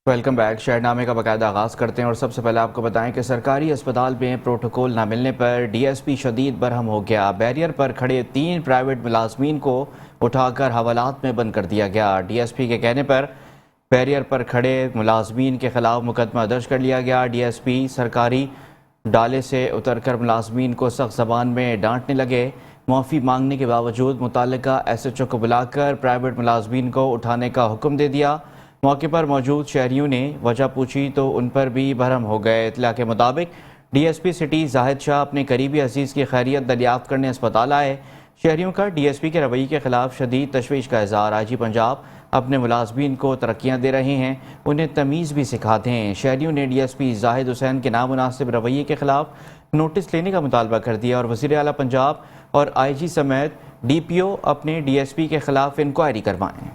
Welcome back. شہرنامے کا باقاعدہ آغاز کرتے ہیں اور سب سے پہلے آپ کو بتائیں کہ سرکاری اسپتال میں پروٹوکول نہ ملنے پر ڈی ایس پی شدید برہم ہو گیا۔ بیریئر پر کھڑے 3 پرائیویٹ ملازمین کو اٹھا کر حوالات میں بند کر دیا گیا۔ ڈی ایس پی کے کہنے پر بیریئر پر کھڑے ملازمین کے خلاف مقدمہ درج کر لیا گیا۔ ڈی ایس پی سرکاری ڈالے سے اتر کر ملازمین کو سخت زبان میں ڈانٹنے لگے۔ معافی مانگنے کے باوجود متعلقہ ایس ایچ او کو بلا کر پرائیویٹ ملازمین کو اٹھانے کا حکم دے دیا۔ موقع پر موجود شہریوں نے وجہ پوچھی تو ان پر بھی برہم ہو گئے۔ اطلاع کے مطابق ڈی ایس پی سٹی زاہد شاہ اپنے قریبی عزیز کی خیریت دریافت کرنے اسپتال آئے۔ شہریوں کا ڈی ایس پی کے رویے کے خلاف شدید تشویش کا اظہار۔ آئی جی پنجاب اپنے ملازمین کو ترقیاں دے رہے ہیں، انہیں تمیز بھی سکھاتے ہیں۔ شہریوں نے ڈی ایس پی زاہد حسین کے نامناسب رویے کے خلاف نوٹس لینے کا مطالبہ کر دیا اور وزیر اعلیٰ پنجاب اور آئی جی سمیت ڈی پی او اپنے ڈی ایس پی کے خلاف انکوائری کروائیں۔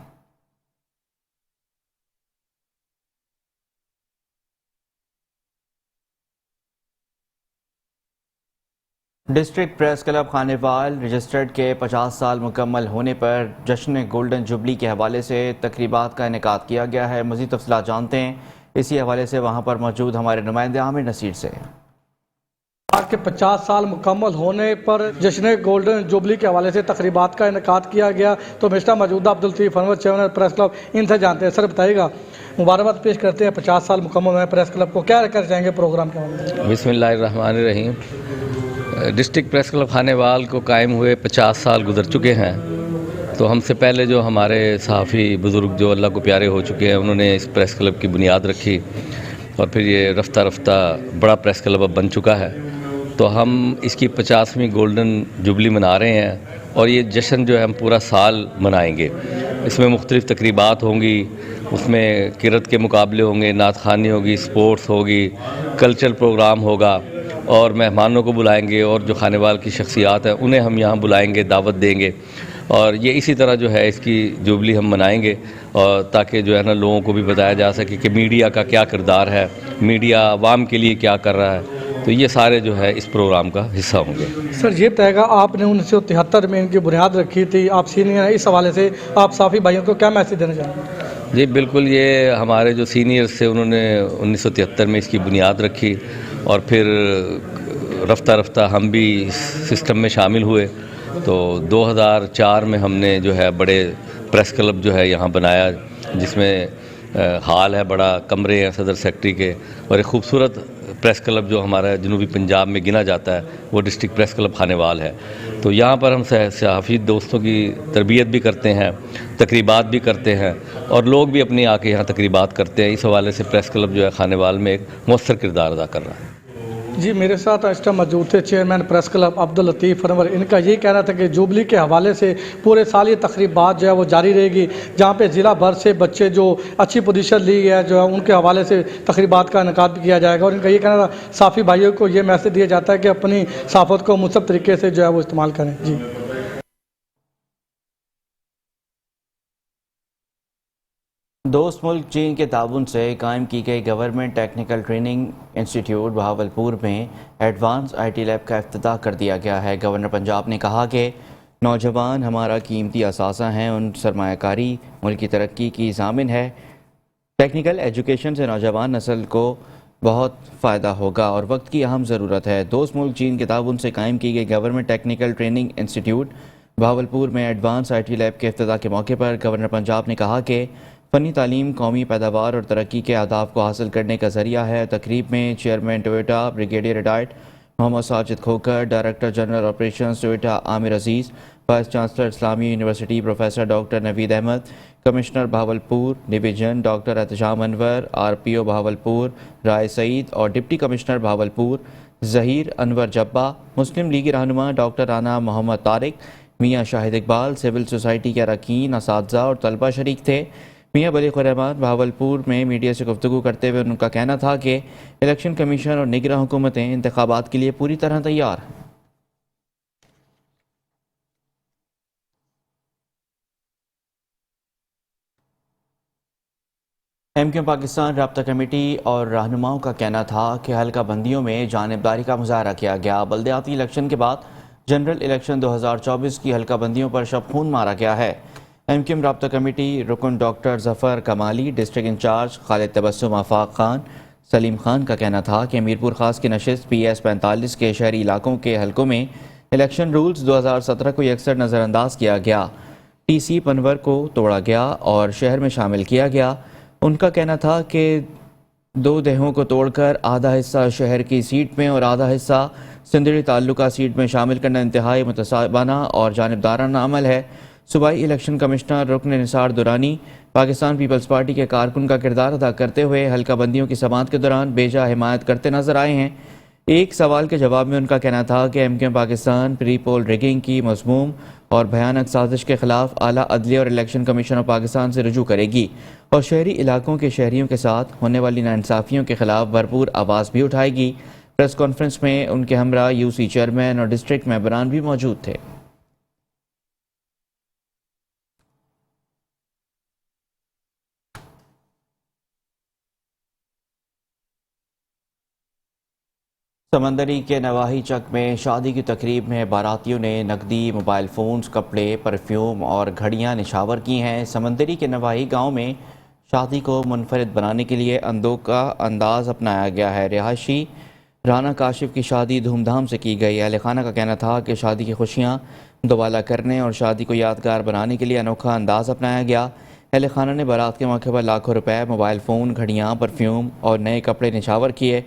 District press club Khanewal registered کے 50 سال مکمل ہونے پر جشن گولڈن جوبلی کے حوالے سے تقریبات کا انعقاد کیا گیا ہے۔ مزید تفصیلات جانتے ہیں اسی حوالے سے وہاں پر موجود ہمارے نمائندے عامر نصیر سے۔ کے 50 سال مکمل ہونے پر جشن گولڈن جوبلی کے حوالے سے تقریبات کا انعقاد کیا گیا، تو مسٹر موجودہ عبداللطیف انور چیئرمین پریس کلب ان سے جانتے ہیں۔ سر بتائیے گا، مبارکباد پیش کرتے ہیں 50 سال مکمل ہوئے پریس کلب کو، کیا کر جائیں گے پروگرام کے حوالے سے؟ بسم اللہ الرحمن الرحیم۔ ڈسٹرکٹ پریس کلب خانیوال کو قائم ہوئے 50 سال گزر چکے ہیں، تو ہم سے پہلے جو ہمارے صحافی بزرگ جو اللہ کو پیارے ہو چکے ہیں، انہوں نے اس پریس کلب کی بنیاد رکھی اور پھر یہ رفتہ رفتہ بڑا پریس کلب اب بن چکا ہے۔ تو ہم اس کی 50ویں گولڈن جوبلی منا رہے ہیں اور یہ جشن جو ہے ہم پورا سال منائیں گے۔ اس میں مختلف تقریبات ہوں گی، اس میں کرت کے مقابلے ہوں گے، نعت خوانی ہوگی، سپورٹس ہوگی، کلچرل پروگرام ہوگا اور مہمانوں کو بلائیں گے، اور جو خانیوال کی شخصیات ہیں انہیں ہم یہاں بلائیں گے، دعوت دیں گے، اور یہ اسی طرح جو ہے اس کی جوبلی ہم منائیں گے، اور تاکہ جو ہے نا لوگوں کو بھی بتایا جا سکے کہ میڈیا کا کیا کردار ہے، میڈیا عوام کے لیے کیا کر رہا ہے۔ تو یہ سارے جو ہے اس پروگرام کا حصہ ہوں گے۔ سر یہ بتائے گا، آپ نے 1973 میں ان کی بنیاد رکھی تھی، آپ سینئر ہیں، اس حوالے سے آپ صحافی بھائیوں کو کیا میسج دینا چاہیں گے؟ جی بالکل، یہ ہمارے جو سینئرز تھے انہوں نے 1973 میں اس کی بنیاد رکھی، اور پھر رفتہ رفتہ ہم بھی اس سسٹم میں شامل ہوئے۔ تو 2004 میں ہم نے جو ہے بڑے پریس کلب جو ہے یہاں بنایا، جس میں ہال ہے، بڑا کمرے ہیں صدر سیکٹری کے، اور ایک خوبصورت پریس کلب جو ہمارا جنوبی پنجاب میں گنا جاتا ہے وہ ڈسٹرکٹ پریس کلب خانیوال ہے۔ تو یہاں پر ہم صحافی دوستوں کی تربیت بھی کرتے ہیں، تقریبات بھی کرتے ہیں، اور لوگ بھی اپنی آ کے یہاں تقریبات کرتے ہیں۔ اس حوالے سے پریس کلب جو ہے خانیوال میں ایک مؤثر کردار ادا کر رہا ہے۔ جی میرے ساتھ اس ٹائم موجود تھے چیئرمین پریس کلب عبداللطیف انور، ان کا یہی کہنا تھا کہ جوبلی کے حوالے سے پورے سال یہ تقریبات جو ہے وہ جاری رہے گی، جہاں پہ ضلع بھر سے بچے جو اچھی پوزیشن لی ہے جو ہے ان کے حوالے سے تقریبات کا انعقاد بھی کیا جائے گا، اور ان کا یہ کہنا تھا صحافی بھائیوں کو یہ میسج دیا جاتا ہے کہ اپنی صحافت کو مثبت طریقے سے جو ہے وہ استعمال کریں۔ جی دوست ملک چین کے تعاون سے قائم کی گئی government technical training institute Bahawalpur میں ایڈوانس آئی ٹی لیب کا افتتاح کر دیا گیا ہے۔ گورنر پنجاب نے کہا کہ نوجوان ہمارا قیمتی اثاثہ ہیں، ان سرمایہ کاری ملک کی ترقی کی ضامن ہے۔ ٹیکنیکل ایجوکیشن سے نوجوان نسل کو بہت فائدہ ہوگا اور وقت کی اہم ضرورت ہے۔ دوست ملک چین کے تعاون سے قائم کی گئی government technical training institute Bahawalpur میں ایڈوانس آئی ٹی لیب کے افتتاح کے موقع پر گورنر پنجاب نے کہا کہ فنی تعلیم قومی پیداوار اور ترقی کے اہداف کو حاصل کرنے کا ذریعہ ہے۔ تقریب میں chairman TEVTA brigadier retired Muhammad Sajid Khokhar, director general operations TEVTA Aamir Aziz, vice chancellor Islamia university professor doctor Naveed Ahmed, commissioner Bahawalpur division doctor Ehtisham Anwar, R P O Bahawalpur Rai Saeed اور ڈپٹی کمشنر بہاولپور ظہیر انور جبہ، مسلم لیگی رہنما ڈاکٹر رانا محمد طارق، میاں شاہد اقبال، سول سوسائٹی کے اراکین، اساتذہ اور طلبہ شریک تھے۔ میاں بلیغ الرحمان بہاولپور میں میڈیا سے گفتگو کرتے ہوئے ان کا کہنا تھا کہ الیکشن کمیشن اور نگراں حکومتیں انتخابات کے لیے پوری طرح تیار ہیں۔ ایم کیو پاکستان رابطہ کمیٹی اور رہنماؤں کا کہنا تھا کہ حلقہ بندیوں میں جانبداری کا مظاہرہ کیا گیا۔ بلدیاتی الیکشن کے بعد جنرل الیکشن 2024 کی حلقہ بندیوں پر شب خون مارا گیا ہے۔ MQM رابطہ کمیٹی رکن ڈاکٹر ظفر کمالی، ڈسٹرکٹ انچارج خالد تبسم آفاق خان، سلیم خان کا کہنا تھا کہ میرپور خاص کی نشست PS 45 کے شہری علاقوں کے حلقوں میں الیکشن رولز 2017 کو یکسر نظر انداز کیا گیا، TC پنور کو توڑا گیا اور شہر میں شامل کیا گیا۔ ان کا کہنا تھا کہ 2 دہوں کو توڑ کر آدھا حصہ شہر کی سیٹ میں اور آدھا حصہ سندڑی تعلقہ سیٹ میں شامل کرنا انتہائی متصابانہ اور جانبدارانہ عمل ہے۔ صوبائی الیکشن کمشنر رکن نثار درانی پاکستان پیپلز پارٹی کے کارکن کا کردار ادا کرتے ہوئے حلقہ بندیوں کی سماعت کے دوران بیجا حمایت کرتے نظر آئے ہیں۔ ایک سوال کے جواب میں ان کا کہنا تھا کہ MQM پاکستان پری پول ریگنگ کی مذموم اور بھیانک سازش کے خلاف اعلیٰ عدلیہ اور الیکشن کمیشن آف پاکستان سے رجوع کرے گی اور شہری علاقوں کے شہریوں کے ساتھ ہونے والی ناانصافیوں کے خلاف بھرپور آواز بھی اٹھائے گی۔ پریس کانفرنس میں ان کے ہمراہ UC چیئرمین اور ڈسٹرکٹ ممبران بھی موجود تھے۔ سمندری کے نواحی چک میں شادی کی تقریب میں باراتیوں نے نقدی، موبائل فونز، کپڑے، پرفیوم اور گھڑیاں نشاور کی ہیں۔ سمندری کے نواحی گاؤں میں شادی کو منفرد بنانے کے لیے اندوکا انداز اپنایا گیا ہے۔ رہائشی رانا کاشف کی شادی دھوم دھام سے کی گئی۔ اہل خانہ کا کہنا تھا کہ شادی کی خوشیاں دوبالا کرنے اور شادی کو یادگار بنانے کے لیے انوکھا انداز اپنایا گیا۔ اہل خانہ نے بارات کے موقع پر لاکھوں روپے، موبائل فون، گھڑیاں، پرفیوم اور نئے کپڑے نشاور کیے۔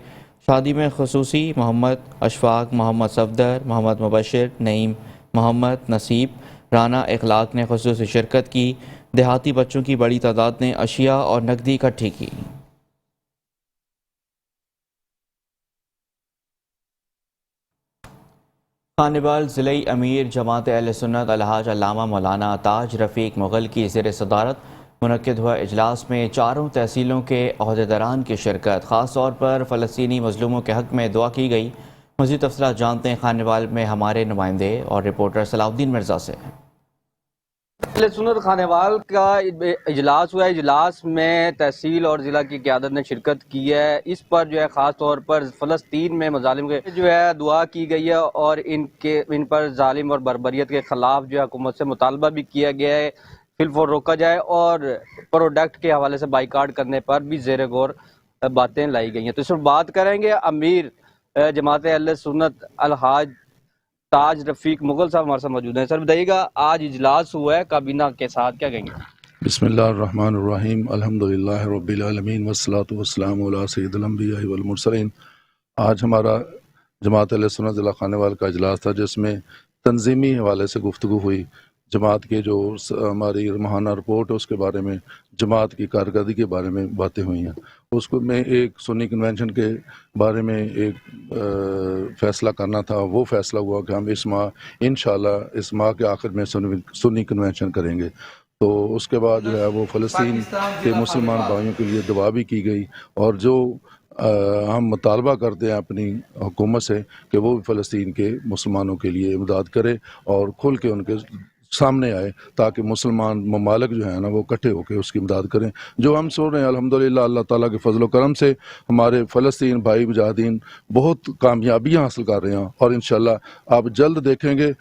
شادی میں خصوصی محمد اشفاق، محمد صفدر، محمد مبشر، نعیم محمد، نصیب رانا اخلاق نے خصوصی شرکت کی۔ دیہاتی بچوں کی بڑی تعداد نے اشیاء اور نقدی اکٹھی کی۔ خانیوال ضلعی امیر جماعت اہل سنت الحاج علامہ مولانا تاج رفیق مغل کی زیر صدارت منعقد ہوا اجلاس میں 4 تحصیلوں کے عہدیداران کی شرکت۔ خاص طور پر فلسطینی مظلوموں کے حق میں دعا کی گئی۔ مزید تفصیلات جانتے ہیں خانیوال میں ہمارے نمائندے اور رپورٹر صلاح الدین مرزا سے۔ اہل سنت خانیوال کا اجلاس ہوا ہے۔ اجلاس میں تحصیل اور ضلع کی قیادت نے شرکت کی ہے۔ اس پر جو ہے خاص طور پر فلسطین میں مظالم کے جو ہے دعا کی گئی ہے اور ان پر ظالم اور بربریت کے خلاف جو ہے حکومت سے مطالبہ بھی کیا گیا ہے فلفور روکا جائے اور پروڈکٹ کے حوالے سے بائیکاٹ کرنے پر بھی زیر غور باتیں لائی گئی ہیں۔ تو اس پر بات کریں گے امیر جماعت اہل سنت الحاج تاج رفیق مغل صاحب ہمارے ساتھ موجود ہیں۔ سر بتائیے گا، آج اجلاس ہوا ہے کابینہ کے ساتھ، کیا کہیں گے؟ بسم اللہ الرحمن الرحیم، الحمدللہ رب العالمین والصلاة والسلام علی سید الانبیاء والمرسلین۔ آج ہمارا جماعت اہل سنت ضلع خانیوال کا اجلاس تھا جس میں تنظیمی حوالے سے گفتگو ہوئی۔ جماعت کے جو ہماری ماہانہ رپورٹ ہے اس کے بارے میں، جماعت کی کارکردگی کے بارے میں باتیں ہوئی ہیں۔ اس کو میں ایک سنی کنونشن کے بارے میں ایک فیصلہ کرنا تھا، وہ فیصلہ ہوا کہ ہم اس ماہ انشاءاللہ اس ماہ کے آخر میں سنی کنونشن کریں گے۔ تو اس کے بعد جو ہے وہ فلسطین کے مسلمان بھائیوں کے لیے دعا بھی کی گئی اور جو ہم مطالبہ کرتے ہیں اپنی حکومت سے کہ وہ بھی فلسطین کے مسلمانوں کے لیے امداد کرے اور کھل کے ان کے سامنے آئے تاکہ مسلمان ممالک جو ہیں نا وہ اکٹھے ہو کے اس کی امداد کریں۔ جو ہم سن رہے ہیں الحمدللہ اللہ تعالیٰ کے فضل و کرم سے ہمارے فلسطین بھائی مجاہدین بہت کامیابیاں حاصل کر رہے ہیں اور انشاءاللہ آپ جلد دیکھیں گے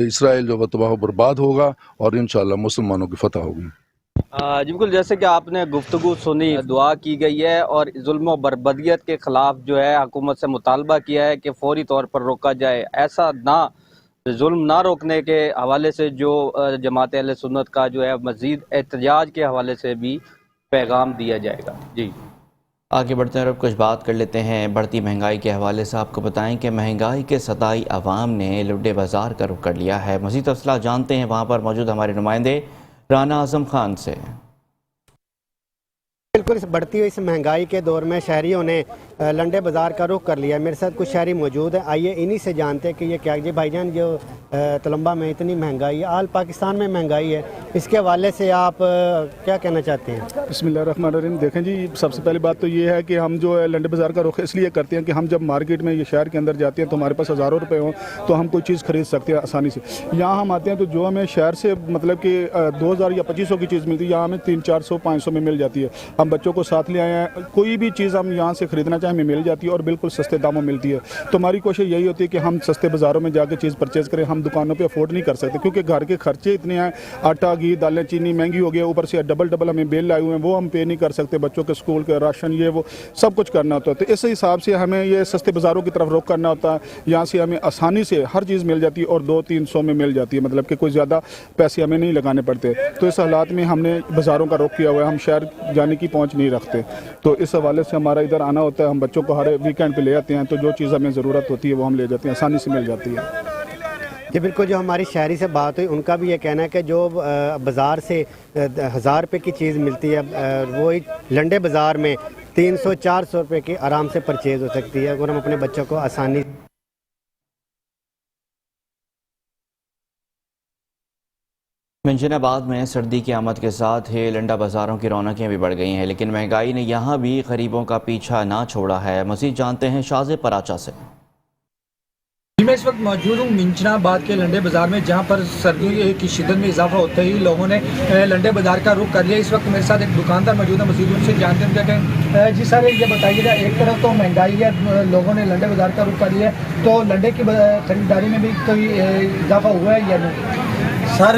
اسرائیل جو تباہ و برباد ہوگا اور انشاءاللہ مسلمانوں کی فتح ہوگی۔ جی بالکل، جیسے کہ آپ نے گفتگو سنی، دعا کی گئی ہے اور ظلم و بربریت کے خلاف جو ہے حکومت سے مطالبہ کیا ہے کہ فوری طور پر روکا جائے، ایسا نہ ظلم نہ روکنے کے حوالے سے جو جماعت اہل سنت کا جو ہے مزید احتجاج کے حوالے سے بھی پیغام دیا جائے گا۔ جی آگے بڑھتے ہیں اور اب کچھ بات کر لیتے ہیں بڑھتی مہنگائی کے حوالے سے۔ آپ کو بتائیں کہ مہنگائی کے ستائی عوام نے لڈے بازار کا رخ کر لیا ہے۔ مزید تفصیلات جانتے ہیں وہاں پر موجود ہمارے نمائندے رانا اعظم خان سے۔ بالکل، اس بڑھتی ہوئی اس مہنگائی کے دور میں شہریوں نے لنڈے بازار کا رخ کر لیا۔ میرے ساتھ کچھ شہری موجود ہیں، آئیے انہی سے جانتے ہیں کہ یہ کیا۔ جی بھائی جان، جو تلمبہ میں اتنی مہنگائی ہے، آل پاکستان میں مہنگائی ہے، اس کے حوالے سے آپ کیا کہنا چاہتے ہیں؟ بسم اللہ الرحمن الرحیم۔ دیکھیں جی، سب سے پہلی بات تو یہ ہے کہ ہم جو ہے لنڈے بازار کا رخ اس لیے کرتے ہیں کہ ہم جب مارکیٹ میں یہ شہر کے اندر جاتے ہیں تو ہمارے پاس ہزاروں روپے ہوں تو ہم کوئی چیز خرید سکتے ہیں آسانی سے۔ یہاں ہم آتے ہیں تو جو ہمیں شہر سے مطلب کہ 2000 یا 2500 کی چیز ملتی ہے، یہاں ہمیں 300، 400، 500 میں مل جاتی ہے۔ ہم بچوں کو ساتھ لے آئے ہیں، کوئی بھی چیز ہم یہاں سے خریدنا चाहे हमें मिल जाती है और बिल्कुल सस्ते दामों में मिलती है। तो हमारी कोशिश यही होती है कि हम सस्ते बाज़ारों में जाके चीज़ परचेज़ करें। हम दुकानों पे अफोर्ड नहीं कर सकते क्योंकि घर के खर्चे इतने हैं, आटा घी दालें चीनी महंगी हो गई है, ऊपर से डबल हमें बिल आए हुए हैं, वो हम पे नहीं कर सकते। बच्चों के स्कूल के राशन ये वो सब कुछ करना होता है। तो इस हिसाब से हमें ये सस्ते बाज़ारों की तरफ रुख करना होता है। यहाँ से हमें आसानी से हर चीज़ मिल जाती है और 200-300 में मिल जाती है, मतलब कि कोई ज़्यादा पैसे हमें नहीं लगाने पड़ते। तो इस हालात में हमने बाज़ारों का रुख किया हुआ है, हम शहर जाने की पहुँच नहीं रखते। तो इस हवाले से हमारा इधर आना होता है। हम बच्चों को हर वीकेंड पे ले आते हैं, तो जो चीज़ हमें ज़रूरत होती है वो हम ले जाते हैं, आसानी से मिल जाती है। जी बिल्कुल, जो हमारी शहरी से बात हुई उनका भी ये कहना है कि जो बाज़ार से 1000 रुपये की चीज़ मिलती है वही लंडे बाज़ार में 300-400 रुपये की आराम से परचेज़ हो सकती है अगर हम अपने बच्चों को आसानी। मंजनाबाद में सर्दी की आमद के साथ ही लंडा बाज़ारों की रौनकें भी बढ़ गई हैं, लेकिन महंगाई ने यहाँ भी गरीबों का पीछा ना छोड़ा है। मज़ीद जानते हैं शाज़े पराचा से। मैं इस वक्त मौजूद हूँ मिंजनाबाद के लंडे बाज़ार में, जहाँ पर सर्दी की शिद्दत में इजाफा होते ही लोगों ने लंडे बाज़ार का रुख कर लिया। इस वक्त मेरे साथ एक दुकानदार मौजूद है, मज़ीद उनसे जानते हैं। जी सर, ये बताइएगा, एक तरफ तो महंगाई है, लोगों ने लंडे बाज़ार का रुख कर लिया, तो लंडे की खरीदारी में भी कोई इजाफा हुआ है या नहीं? सर,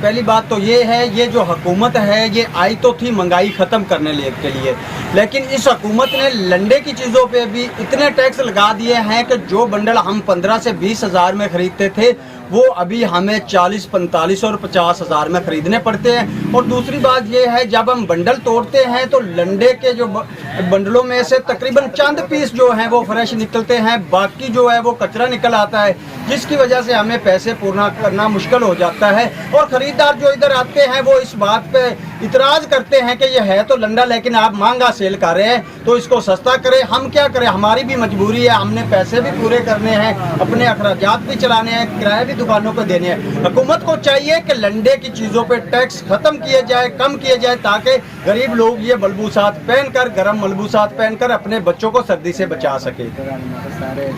पहली बात तो ये है, ये जो हुकूमत है ये आई तो थी महंगाई ख़त्म करने के लिए, लेकिन इस हुकूमत ने लंडे की चीज़ों पे भी इतने टैक्स लगा दिए हैं कि जो बंडल हम 15 से 20 हज़ार में ख़रीदते थे वो अभी हमें 40, 45 और 50 हज़ार में ख़रीदने पड़ते हैं। और दूसरी बात ये है, जब हम बंडल तोड़ते हैं तो लंडे के जो बंडलों में से तकरीबन चंद पीस जो हैं वो फ्रेश निकलते हैं, बाकी जो है वो कचरा निकल आता है, जिसकी वजह से हमें पैसे पूरा करना मुश्किल हो जाता है। और ख़रीदार जो इधर आते हैं वो इस बात पे इतराज़ करते हैं कि ये है तो लंडा लेकिन आप महंगा सेल कर रहे हैं, तो इसको सस्ता करें। हम क्या करें, हमारी भी मजबूरी है, हमने पैसे भी पूरे करने हैं, अपने अखराजात भी चलाने हैं, किराए भी दुकानों को देने हैं। हुकूमत को चाहिए कि लंडे की चीज़ों पे टैक्स ख़त्म किए जाए, कम किए जाए, ताकि गरीब लोग ये मलबूसात पहनकर, गर्म मलबूसात पहनकर अपने बच्चों को सर्दी से बचा सके।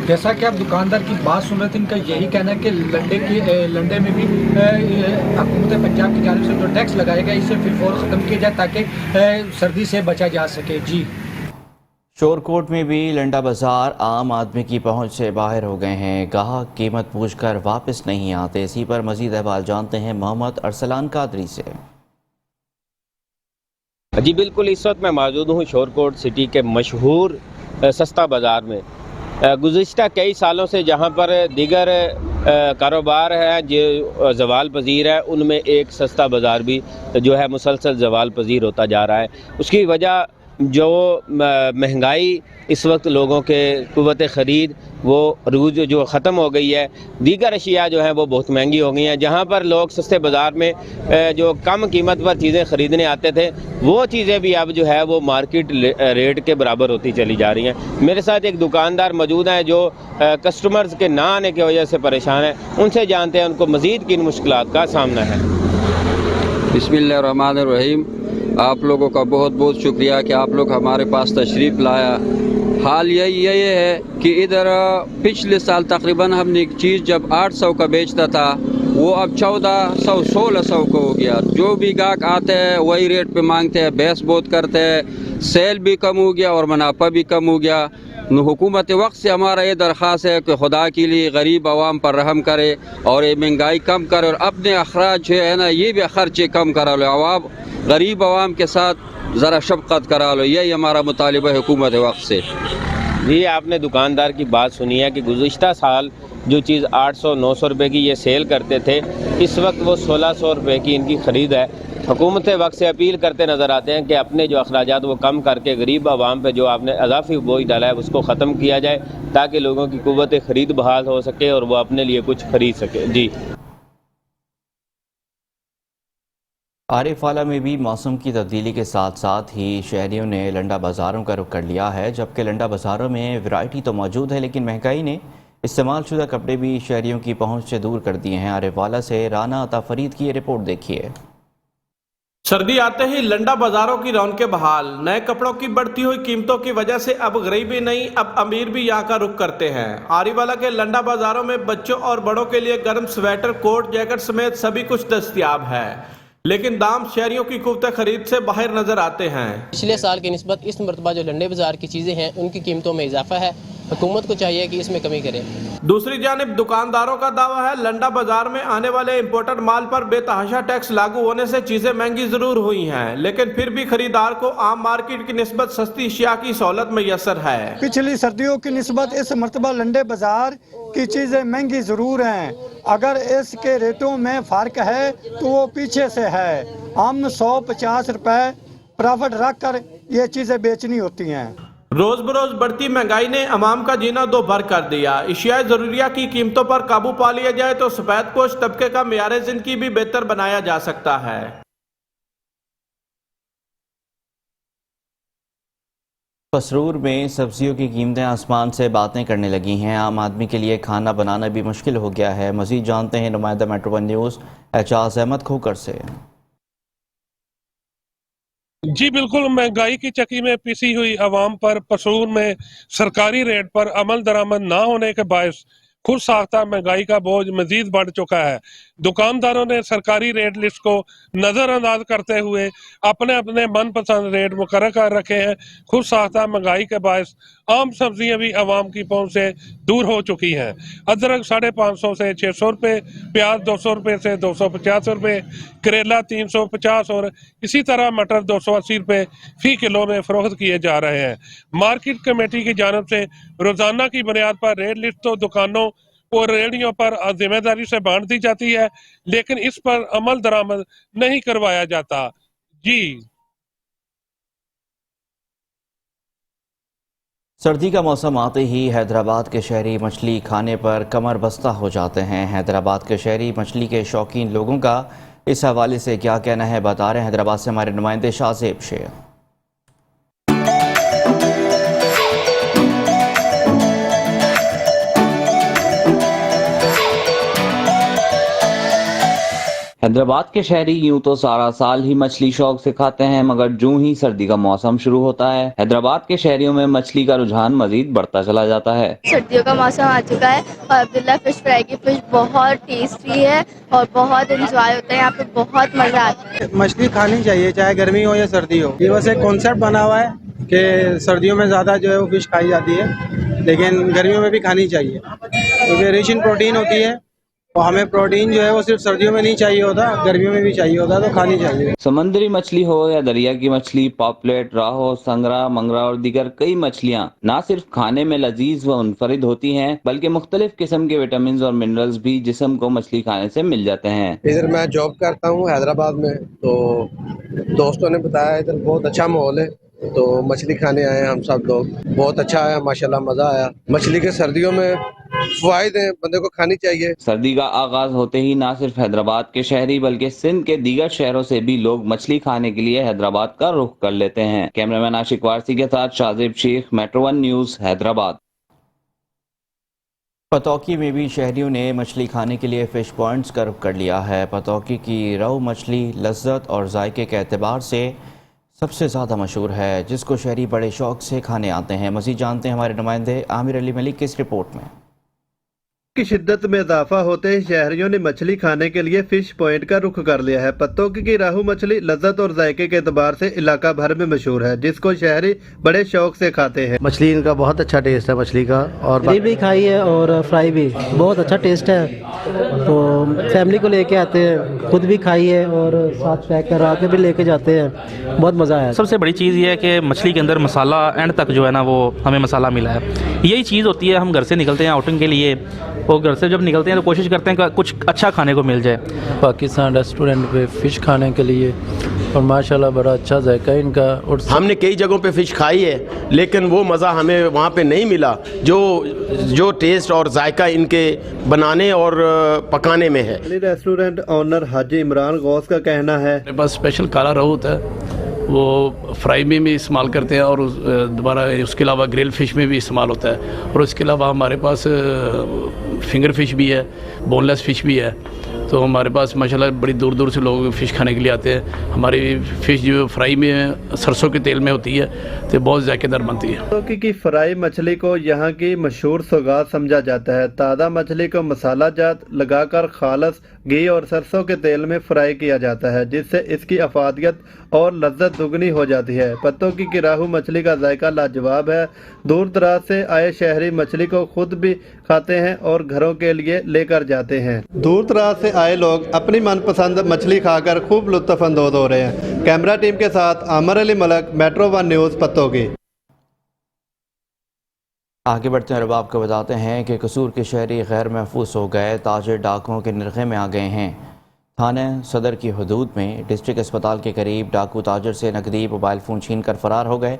जैसा कि आप दुकानदार की बात सुन रहे थे, इनका यही कहना है कि लंडे में भी हुकूमत पंजाब की जानिब से जो टैक्स लगाया गया इसे फिर फौर ख़त्म किया जाए ताकि सर्दी से बचा जा सके। जी, शोरकोट में भी लंडा बाज़ार आम आदमी की पहुंच से बाहर हो गए हैं। गाहक कीमत पूछकर वापस नहीं आते। इसी पर मज़ीद अहवाल जानते हैं मोहम्मद अरसलान कादरी से। जी बिल्कुल, इस वक्त मैं मौजूद हूँ शोरकोट सिटी के मशहूर सस्ता बाज़ार में। गुज़िश्ता कई सालों से जहाँ पर दीगर कारोबार है जो ज़वाल पज़ीर है, उनमें एक सस्ता बाज़ार भी जो है मुसलसल ज़वाल पज़ीर होता जा रहा है। उसकी वजह जो महंगाई इस वक्त लोगों के क़ुव्वत ख़रीद वो रोज़ जो ख़त्म हो गई है, दीगर अशिया जो हैं वो बहुत महंगी हो गई हैं। जहाँ पर लोग सस्ते बाज़ार में जो कम कीमत पर चीज़ें ख़रीदने आते थे वो चीज़ें भी अब जो है वो मार्केट रेट के बराबर होती चली जा रही हैं। मेरे साथ एक दुकानदार मौजूद हैं जो कस्टमर्स के ना आने की वजह से परेशान हैं। उनसे जानते हैं उनको मज़ीद किन मुश्किलात का सामना है। बिस्मिल्लाहिर्रहमानिर्रहीम। आप लोगों का बहुत बहुत शुक्रिया कि आप लोग हमारे पास तशरीफ़ लाया। हाल ये है कि इधर पिछले साल तकरीबन हमने एक चीज़ जब 800 का बेचता था वो अब 1400-1600 का हो गया। जो भी गाहक आते हैं वही रेट पे मांगते हैं, बहस बहुत करते हैं, सेल भी कम हो गया और मुनाफा भी कम हो गया। हुकूमत वक्त से हमारा ये दरख्वास्त है कि खुदा के लिए गरीब आवाम पर रहम करे और ये महंगाई कम करे और अपने अखराज जो है ना ये भी खर्चे कम करा लो, आवाम गरीब आवाम के साथ ज़रा शफ़क़त करा लो। यही हमारा मुतालिबा है हुकूमत वक्त से। जी, आपने दुकानदार की बात सुनी है कि गुज़िश्ता साल जो चीज़ 800-900 रुपये की ये सेल करते थे, इस वक्त वो 1600 रुपये की इनकी ख़रीद है। हुकूमत वक्त से अपील करते नज़र आते हैं कि अपने जो अखराजात वो कम करके गरीब आवाम पे जो आपने अज़ाफ़ी बोझ डाला है उसको ख़त्म किया जाए ताकि लोगों की क़ुव्वत ख़रीद बहाल हो सके और वो अपने लिए कुछ ख़रीद सके। जी, आरिफवाला में भी मौसम की तब्दीली के साथ साथ ही शहरियों ने लंडा बाज़ारों का रुख कर लिया है। जबकि लंडा बाज़ारों में वैरायटी तो मौजूद है, लेकिन महंगाई ने इस्तेमाल शुदा कपड़े भी शहरियों की पहुंच से दूर कर दिए हैं। आरिफवाला से राना अता फरीद की रिपोर्ट देखिए। सर्दी आते ही लंडा बाजारों की रौनकें बहाल। नए कपड़ों की बढ़ती हुई कीमतों की वजह से अब गरीबी नहीं, अब अमीर भी यहाँ का रुख करते हैं। आरीवाला के लंडा बाजारों में बच्चों और बड़ों के लिए गर्म स्वेटर, कोट, जैकेट समेत सभी कुछ दस्तयाब है। लेकिन दाम शहरियों की कुव्वत खरीद से बाहर नजर आते हैं। पिछले साल की निस्बत इस मरतबा जो लंडे बाजार की चीज़ें हैं उनकी कीमतों में इजाफा है। हुकूमत को चाहिए कि इसमें कमी करे। दूसरी जानिब दुकानदारों का दावा है लंडा बाजार में आने वाले इम्पोर्टेड माल पर बेतहाशा टैक्स लागू होने से चीजें महंगी जरूर हुई हैं, लेकिन फिर भी खरीदार को आम मार्केट की निस्बत सस्ती अशिया की सहूलत मैसर है। पिछली सर्दियों की निस्बत इस मरतबा लंडे बाजार की चीज़ें महंगी ज़रूर हैं। अगर इसके रेटों में फ़र्क है तो वो पीछे से है। हम 150 रुपए प्रॉफिट रख कर ये चीज़ें बेचनी होती हैं। रोज बरोज बढ़ती महंगाई ने अवाम का जीना दो भर कर दिया। अशिया जरूरिया की कीमतों पर काबू पा लिया जाए तो सफेद पोश तबके का मेयार जिंदगी भी बेहतर बनाया जा सकता है। पसरूर में सब्जियों की कीमतें आसमान से बातें करने लगी हैं। आम आदमी के लिए खाना बनाना भी मुश्किल हो गया है। मज़ीद जानते हैं नुमाइंदा Metro One News Ejaz Ahmed Khokhar से। जी बिल्कुल, महंगाई की चक्की में पिसी हुई आवाम पर पसूर में सरकारी रेट पर अमल दरामद ना होने के बायस खुद साख्ता महंगाई का बोझ मजीद बढ़ चुका है। दुकानदारों ने सरकारी रेट लिस्ट को नज़रअंदाज करते हुए अपने अपने मनपसंद रेट मुकर्रर कर रखे हैं। खुद साख्ता महंगाई के बायस आम सब्जियां भी आवाम की पहुंच से दूर हो चुकी हैं। अदरक 550 से 600 रुपये, प्याज 200 रुपये से 250 रुपये, करेला 350 और इसी तरह मटर 280 रुपये फी किलो में फरोख्त किए जा रहे हैं। मार्केट कमेटी की जानिब से रोजाना की बुनियाद पर रेट लिस्ट तो दुकानों और रेहड़ियों पर जिम्मेदारी से बांट दी जाती है, लेकिन इस पर अमल दरामद नहीं करवाया जाता। जी सर्दी का मौसम आते ही हैदराबाद के शहरी मछली खाने पर कमर बस्ता हो जाते हैं। हैदराबाद के शहरी मछली के शौकीन लोगों का इस हवाले से क्या कहना है, बता रहे हैं हैदराबाद से हमारे नुमाइंदे शाहजेब शेख। हैदराबाद के शहरी यूं तो सारा साल ही मछली शौक से खाते हैं, मगर जूं ही सर्दी का मौसम शुरू होता है हैदराबाद के शहरियों में मछली का रुझान मजीद बढ़ता चला जाता है। सर्दियों का मौसम आ चुका है और अब्दुल्ला फिश फ्राई की फिश बहुत टेस्टी है और बहुत एंजॉय होता है। यहाँ पे बहुत मजा आता है। मछली खानी चाहिए चाहे गर्मी हो या सर्दी हो। ये बस एक कॉन्सेप्ट बना हुआ है कि सर्दियों में ज़्यादा जो है वो फिश खाई जाती है, लेकिन गर्मियों में भी खानी चाहिए क्योंकि रिच इन प्रोटीन होती है और हमें प्रोटीन जो है वो सिर्फ सर्दियों में नहीं चाहिए होता, गर्मियों में भी चाहिए होता, तो खानी चाहिए। समुद्री मछली हो या दरिया की मछली, पॉपलेट, राहो, संगरा, मंगरा और दीगर कई मछलियाँ न सिर्फ खाने में लजीज व मुनफरिद होती हैं, बल्कि मुख्तलिफ किस्म के विटामिन और मिनरल्स भी जिस्म को मछली खाने से मिल जाते हैं। इधर मैं जॉब करता हूँ हैदराबाद में, तो दोस्तों ने बताया इधर बहुत अच्छा माहौल है, तो मछली खाने आए हम सब लोग। बहुत अच्छा आया माशाल्लाह, मजा आया। मछली के सर्दियों में फायदे हैं, बंदे को खानी चाहिए। सर्दी का आगाज होते ही न सिर्फ हैदराबाद के शहरी बल्कि सिंध के दीगर शहरों से भी लोग मछली खाने के लिए हैदराबाद का रुख कर लेते हैं। कैमरामैन आशिक वारसी के साथ Shahzeb Sheikh, Metro One News Hyderabad. Pattoki में भी शहरियों ने मछली खाने के लिए फिश पॉइंट्स का रुख कर लिया है। पतौकी की रोहू मछली लज्जत और जायके के एतबार से सबसे ज़्यादा मशहूर है, जिसको शहरी बड़े शौक से खाने आते हैं। मज़ीद जानते हैं हमारे नुमाइंदे आमिर अली मलिक की इस रिपोर्ट में। की शिद्दत में इजाफा होते ही शहरियों ने मछली खाने के लिए फिश पॉइंट का रुख कर लिया है। पत्तोकी की राहू मछली लज्जत और जायके के एतबार से इलाका भर में मशहूर है, जिसको शहरी बड़े शौक से खाते हैं। मछली इनका बहुत अच्छा टेस्ट है मछली का, और ग्रिल भी खाई है और फ्राई भी बहुत अच्छा टेस्ट है। तो फैमिली को लेके आते हैं, खुद भी खाई है और साथ पैक करा के भी लेके जाते हैं, बहुत मज़ा आया। सबसे बड़ी चीज़ ये है कि मछली के अंदर मसाला एंड तक जो है ना वो हमें मसाला मिला है। यही चीज़ होती है, हम घर से निकलते हैं आउटिंग के लिए, और घर से जब निकलते हैं तो कोशिश करते हैं कि कुछ अच्छा खाने को मिल जाए। पाकिस्तान रेस्टोरेंट पे फ़िश खाने के लिए, और माशाल्लाह बड़ा अच्छा जायका इनका। और हमने कई जगहों पे फ़िश खाई है, लेकिन वो मज़ा हमें वहाँ पे नहीं मिला जो टेस्ट और जायका इनके बनाने और पकाने में है। रेस्टोरेंट ऑनर हाजी इमरान गौस का कहना है, मेरे पास स्पेशल काला रोहू होता है, वो फ्राई में भी इस्तेमाल करते हैं और दोबारा उसके अलावा ग्रिल फिश में भी इस्तेमाल होता है। और उसके अलावा हमारे पास फिंगर फिश भी है, बोनलेस फिश भी है। तो हमारे पास माशाल्लाह बड़ी दूर दूर से लोग फ़िश खाने के लिए आते हैं। हमारी फ़िश जो फ्राई में सरसों के तेल में होती है तो बहुत ज़ायकेदार बनती है। लौकी की फ्राई मछली को यहाँ की मशहूर सौगात समझा जाता है। ताज़ा मछली को मसाला जात लगाकर खालस घी और सरसों के तेल में फ्राई किया जाता है, जिससे इसकी अफादियत और लज्जत दुगनी हो जाती है। पत्तों की राहू मछली का जायका लाजवाब है। दूर दराज से आए शहरी मछली को खुद भी खाते हैं और घरों के लिए लेकर जाते हैं। दूर दराज से आए लोग अपनी मनपसंद मछली खाकर खूब लुत्फ अंदोज हो रहे हैं। कैमरा टीम के साथ आमर अली मलक, मेट्रो 1 न्यूज़, पत्तों की। आगे बढ़ते हैं और अब आपको बताते हैं कि कसूर के शहरी गैर महफूज हो गए। ताजिर डाकुओं के निरखे में आ गए हैं। थाना सदर की हदूद में डिस्ट्रिक्ट अस्पताल के करीब डाकू ताजिर से नकदी मोबाइल फ़ोन छीन कर फरार हो गए।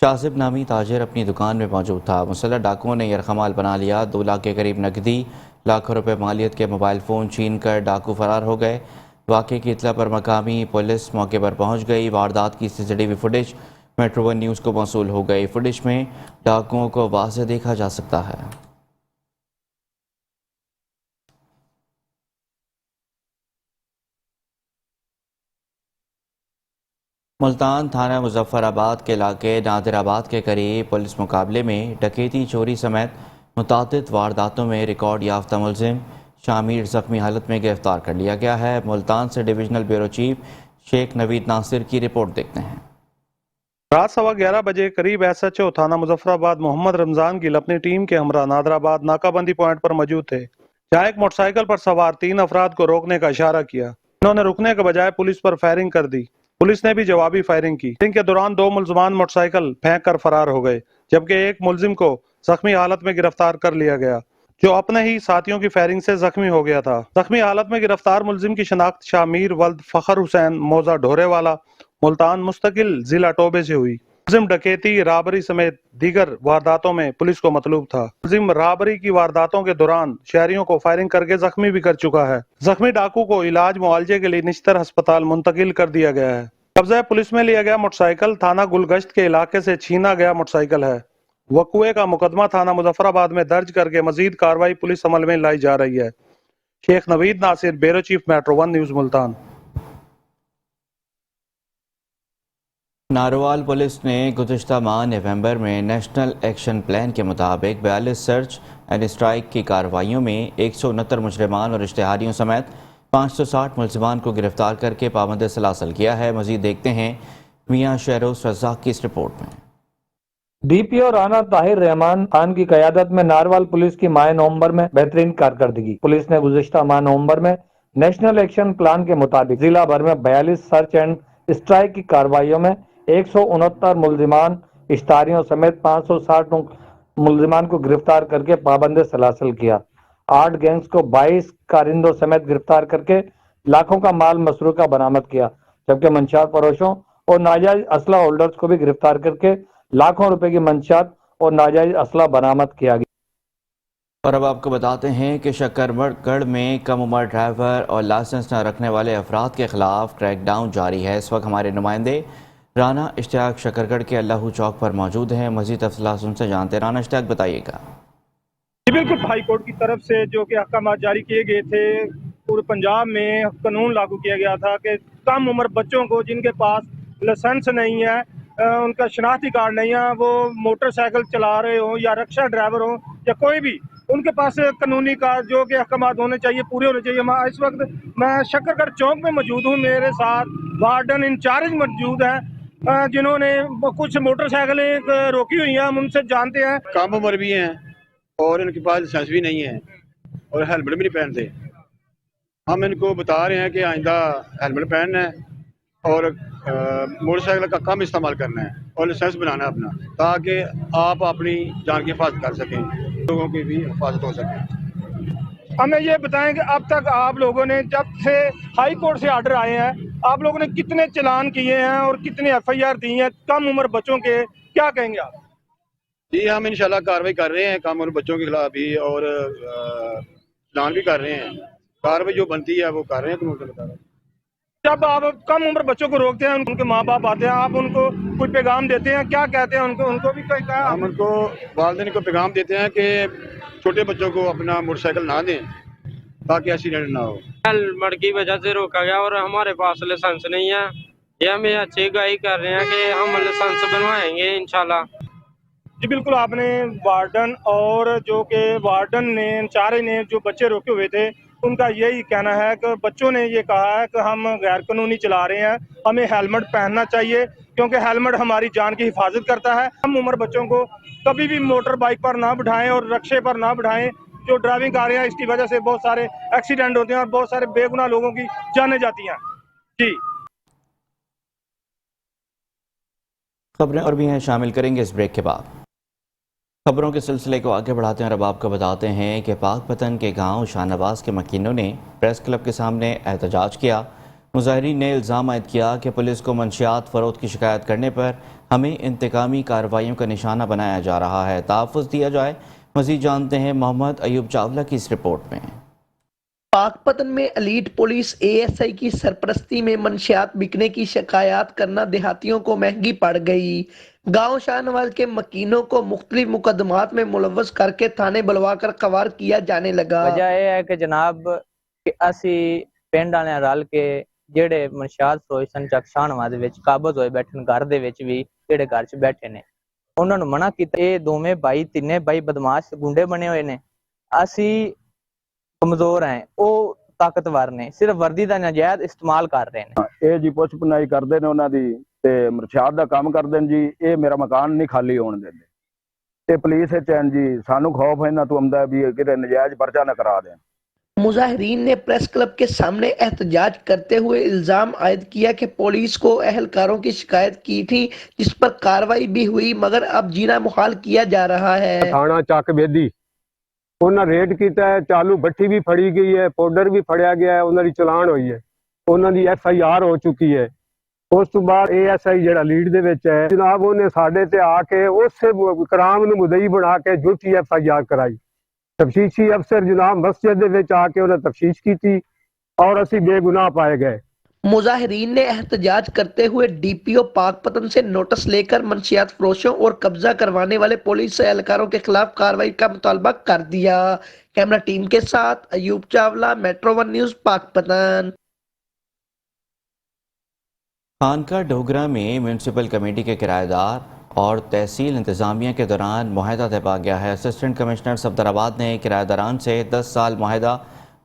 शाजिब नामी ताजिर अपनी दुकान में मौजूद था। मुसल्लह डाकुओं ने यरखमाल बना लिया। 2 लाख के करीब नकदी, लाखों रुपए मालियत के मोबाइल फ़ोन छीन कर डाकू फरार हो गए। वाक़े की इत्तला पर मकामी पुलिस मौके पर पहुंच गई। वारदात की CCTV फुटेज मेट्रो 1 न्यूज़ को मौसूल हो गई। फुटेज में डाकुओं को वाज़ेह देखा जा सकता है। मुल्तान थाना मुजफ्फराबाद के इलाके नादिराबाद के करीब पुलिस मुकाबले में डकैती, चोरी समेत मुतअद्दिद वारदातों में रिकॉर्ड याफ्ता मुलजिम शामिर ज़ख्मी हालत में गिरफ्तार कर लिया गया है। मुल्तान से divisional bureau chief Sheikh Naveed Nasir की रिपोर्ट देखते हैं। रात 11:15 बजे करीब SHO थाना मुजफ्फराबाद मोहम्मद रमजान गिल अपनी टीम के हमरा नादिराबाद नाकाबंदी पॉइंट पर मौजूद थे, जहाँ एक मोटरसाइकिल पर सवार 3 अफराद को रोकने का इशारा किया। उन्होंने रुकने के बजाय पुलिस पर फायरिंग कर दी। पुलिस ने भी जवाबी फायरिंग की। इनके दौरान 2 मुलजमान मोटरसाइकिल फेंक कर फरार हो गए, जबकि एक मुलजिम को जख्मी हालत में गिरफ्तार कर लिया गया, जो अपने ही साथियों की फायरिंग से जख्मी हो गया था। जख्मी हालत में गिरफ्तार मुलजिम की शनाख्त शामिर वल्द फखर हुसैन मौजा ढोरेवाला मुल्तान मुस्तकिल जिला टोबे से हुई। मुलजिम डकैती, राबरी समेत दीगर वारदातों में पुलिस को मतलूब था। मुलजिम राबरी की वारदातों के दौरान शहरियों को फायरिंग करके जख्मी भी कर चुका है। जख्मी डाकू को इलाज मुआवजे के लिए निश्तर अस्पताल मुंतकिल कर दिया गया है। कब्जा पुलिस में लिया गया मोटरसाइकिल थाना गुलगश्त के इलाके से छीना गया मोटरसाइकिल है। वकुए का मुकदमा थाना मुजफ्फराबाद में दर्ज करके मजीद कार्रवाई पुलिस अमल में लाई जा रही है। Sheikh Naveed Nasir, bureau chief, metro 1 news, Multan. Narowal police ने गुज़िश्ता माह नवंबर में नेशनल एक्शन प्लान के मुताबिक 42 सर्च एंड स्ट्राइक की कार्रवाइयों में 169 मुजरिमान और इश्तिहारियों समेत 560 मुलजिमान को गिरफ्तार करके पाबंद सलासल किया है। मजीद देखते हैं मियां शहरोज रज़ाक की इस रिपोर्ट में। DPO राना ताहिर रहमान खान की क़यादत में नारवाल पुलिस की माह नवंबर में बेहतरीन कारकर्दगी। पुलिस ने गुज़िश्ता माह नवंबर में नेशनल एक्शन प्लान के मुताबिक जिला भर में 42 सर्च एंड स्ट्राइक की कार्रवाइयों में 169 मुलजिमान, इश्तिहारियों समेत 560 मुलजिमान को गिरफ्तार करके पाबंद सलासल किया। 8 गैंग्स को 22 कारिंदों समेत गिरफ्तार करके लाखों का माल मसरूका बरामद किया, जबकि मंशियात फरोशों और नाजायज असला होल्डर्स को भी गिरफ्तार करके लाखों रुपए की मंशियात और नाजायज असला बरामद किया गया। और अब आपको बताते हैं कि शक्करगढ़ में कम उम्र ड्राइवर और लाइसेंस न रखने वाले अफराद के खिलाफ क्रैकडाउन जारी है। इस वक्त हमारे नुमाइंदे राना इश्तियाक शक्करगढ़ के अल्लाहू चौक पर मौजूद हैं। मजीद तफसीलात उनसे जानते हैं। राना इश्तियाक, बताइएगा। बिल्कुल, हाई कोर्ट की तरफ से जो कि अहकाम जारी किए गए थे, पूरे पंजाब में कानून लागू किया गया था कि कम उम्र बच्चों को जिनके पास लाइसेंस नहीं है, उनका शनाख्ती कार्ड नहीं है, वो मोटरसाइकिल चला रहे हो या रिक्शा ड्राइवर हो या कोई भी, उनके पास कानूनी कार्ड जो कि अहकाम होने चाहिए, पूरे होने चाहिए। इस वक्त मैं शक्करगढ़ चौक में मौजूद हूँ। मेरे साथ वार्डन इंचार्ज मौजूद हैं, जिन्होंने कुछ मोटरसाइकिलें रोकी हुई हैं। हम उनसे जानते हैं। कम उम्र भी हैं और इनके पास लाइसेंस भी नहीं है और हेलमेट भी नहीं पहनते। हम इनको बता रहे हैं कि आइंदा हेलमेट पहनना है और मोटरसाइकिल का कम इस्तेमाल करना है और लाइसेंस बनाना है अपना, ताकि आप अपनी जान की हिफाजत कर सकें, लोगों की भी हिफाजत हो सके। हमें ये बताएं कि अब तक आप लोगों ने, जब से हाई कोर्ट से आर्डर आए हैं, आप लोगों ने कितने चालान किए हैं और कितने FIR दी हैं कम उम्र बच्चों के, क्या कहेंगे आप? जी, हम इंशाल्लाह कार्रवाई कर रहे हैं कम उम्र बच्चों के खिलाफ भी और चालान भी कर रहे हैं। कार्रवाई जो बनती है वो कर रहे हैं। जब आप कम उम्र बच्चों को रोकते हैं, उनके माँ बाप आते हैं, आप उनको कोई पैगाम देते हैं, क्या कहते हैं उनको भी कहा? हम उनको वालिदैन को पैगाम देते हैं कि छोटे बच्चों को अपना मोटरसाइकिल ना दें ताकि एक्सीडेंट ना हो। हेलमेट की वजह से रोका गया और हमारे पास लाइसेंस नहीं है। ये हमें अच्छी गाई कर रहे हैं कि हम लाइसेंस बनवाएंगे इंशाल्लाह। जी बिल्कुल, आपने वार्डन और जो कि वार्डन ने इंचार्ज ने जो बच्चे रोके हुए थे उनका यही कहना है कि बच्चों ने ये कहा है कि हम गैर कानूनी चला रहे हैं, हमें हेलमेट पहनना चाहिए क्योंकि हेलमेट हमारी जान की हिफाजत करता है। हम उम्र बच्चों को कभी भी मोटर बाइक पर ना बिठाएं और रक्शे पर ना बिठाएं। जो ड्राइविंग कर रहे हैं इसकी वजह से बहुत सारे एक्सीडेंट होते हैं और बहुत सारे बेगुनाह लोगों की जानें जाती हैं। जी खबरें और भी हैं, शामिल करेंगे इस ब्रेक के बाद। खबरों के सिलसिले को आगे बढ़ाते हैं और अब आपको बताते हैं कि पाकपतन के गांव शाहनवाज के मकीनों ने प्रेस क्लब के सामने एहतजाज किया। मुजाहिरीन ने इल्ज़ाम आयद किया कि पुलिस को मंशियात फ़रोख्त की शिकायत करने पर हमें इंतकामी कार्रवाइयों का निशाना बनाया जा रहा है, तहफ़्फ़ुज़ दिया जाए। मज़ीद जानते हैं मोहम्मद अयूब चावला की इस रिपोर्ट में। पाकपतन में एलीट पुलिस एएसआई की सरपरस्ती में मंशियात बिकने की शिकायत करना देहातियों को महंगी पड़ गई। गांव शाहनवाज के मकीनों को मुख्तलिफ मुकदमात में मुलव्वस करके थाने बुलवाकर कवार किया जाने लगा। वजह यह है कि जनाब कि असी पिंड वाले रल के ਜਿਹੜੇ ਮਨਸ਼ਿਆਤ ਫਰੋਸ਼ਨ ਚੱਕ ਸ਼ਾਹਨਵਾਜ਼ ਵਿੱਚ ਕਾਬਜ਼ ਹੋਏ ਬੈਠਣ ਘਰ ਦੇ ਵਿੱਚ ਵੀ ਜਿਹੜੇ ਘਰ 'ਚ ਬੈਠੇ ਨੇ ਉਹਨਾਂ ਨੂੰ ਮਨਾ ਕੀਤਾ। ਇਹ ਦੋਵੇਂ ਭਾਈ ਤਿੰਨੇ ਭਾਈ ਬਦਮਾਸ਼ ਗੁੰਡੇ ਬਣੇ ਹੋਏ ਨੇ, ਅਸੀਂ ਕਮਜ਼ੋਰ ਹਾਂ, ਉਹ ਤਾਕਤਵਰ ਨੇ, ਸਿਰਫ ਵਰਦੀ ਦਾ ਨਾਜਾਇਜ਼ ਇਸਤੇਮਾਲ ਕਰ ਰਹੇ ਨੇ। ਇਹ ਜੀ ਪੁੱਛ ਪਨਾਈ ਕਰਦੇ ਨੇ ਉਹਨਾਂ ਦੀ ਤੇ ਮਰਸ਼ਾਦ ਦਾ ਕੰਮ ਕਰਦੇ ਨੇ ਜੀ। ਇਹ ਮੇਰਾ ਮਕਾਨ ਨਹੀਂ ਖਾਲੀ ਹੋਣ ਦਿੰਦੇ ਤੇ ਪੁਲਿਸ ਵਿੱਚ ਹਨ ਜੀ। ਸਾਨੂੰ ਖੌਫ ਇਹਨਾਂ ਤੋਂ ਆਉਂਦਾ ਵੀ ਕਿਤੇ ਨਜਾਇਜ਼ ਪਰਚਾ ਨਾ ਕਰਾ ਦੇਣ। मुजाहिरीन ने प्रेस क्लब के सामने एहतजाज करते हुए इल्जाम आयद किया कि पुलिस को अहलकारों की शिकायत की थी जिस पर कार्रवाई भी हुई मगर अब जीना मुहाल किया जा रहा है। थाना ਚੱਕ ਬੇਦੀ ਉਹਨਾਂ ਰੇਡ ਕੀਤਾ ਹੈ, ਚਾਲੂ ਭੱਠੀ ਵੀ ਫੜੀ ਗਈ ਹੈ, ਪਾਊਡਰ ਵੀ ਫੜਿਆ ਗਿਆ ਹੈ, ਉਹਨਾਂ ਦੀ ਚਲਾਨ ਹੋਈ ਹੈ, ਉਹਨਾਂ ਦੀ FIR ਹੋ ਚੁੱਕੀ ਹੈ। ਉਸ ਤੋਂ ਬਾਅਦ ASI ਜਿਹੜਾ ਲੀਡ ਦੇ ਵਿੱਚ ਹੈ ਜਨਾਬ ਉਹਨੇ ਸਾਡੇ ਤੇ ਆ ਕੇ ਉਸੇ ਕਰਾਮ ਨੂੰ ਮੁਦਈ ਬਣਾ ਕੇ ਝੂਠੀ FIR ਕਰਾਈ। तफ्तीशी अफसर जनाब मस्जिद ਵਿੱਚ ਆ ਕੇ ਉਹਨਾਂ ਤਫਤੀਸ਼ ਕੀਤੀ और ਅਸੀਂ बेगुनाह पाए गए। मुजाहिरीन ने एहतजाज करते हुए DPO पाकपतन से नोटिस लेकर मंशियात फरोशों और कब्जा करवाने वाले पुलिस एहलकारों के खिलाफ कार्रवाई का मुतालबा कर दिया। कैमरा टीम के साथ अयूब चावला, मेट्रो 1 न्यूज़, पाकपतन। खानका डोगरा में म्यूनसिपल कमेटी के किराएदार और तहसील इंतज़ामिया के दौरान मुआहदा तय पा गया है। असिस्टेंट कमिश्नर सफदराबाद ने किराएदारान से 10 साल मुआहदा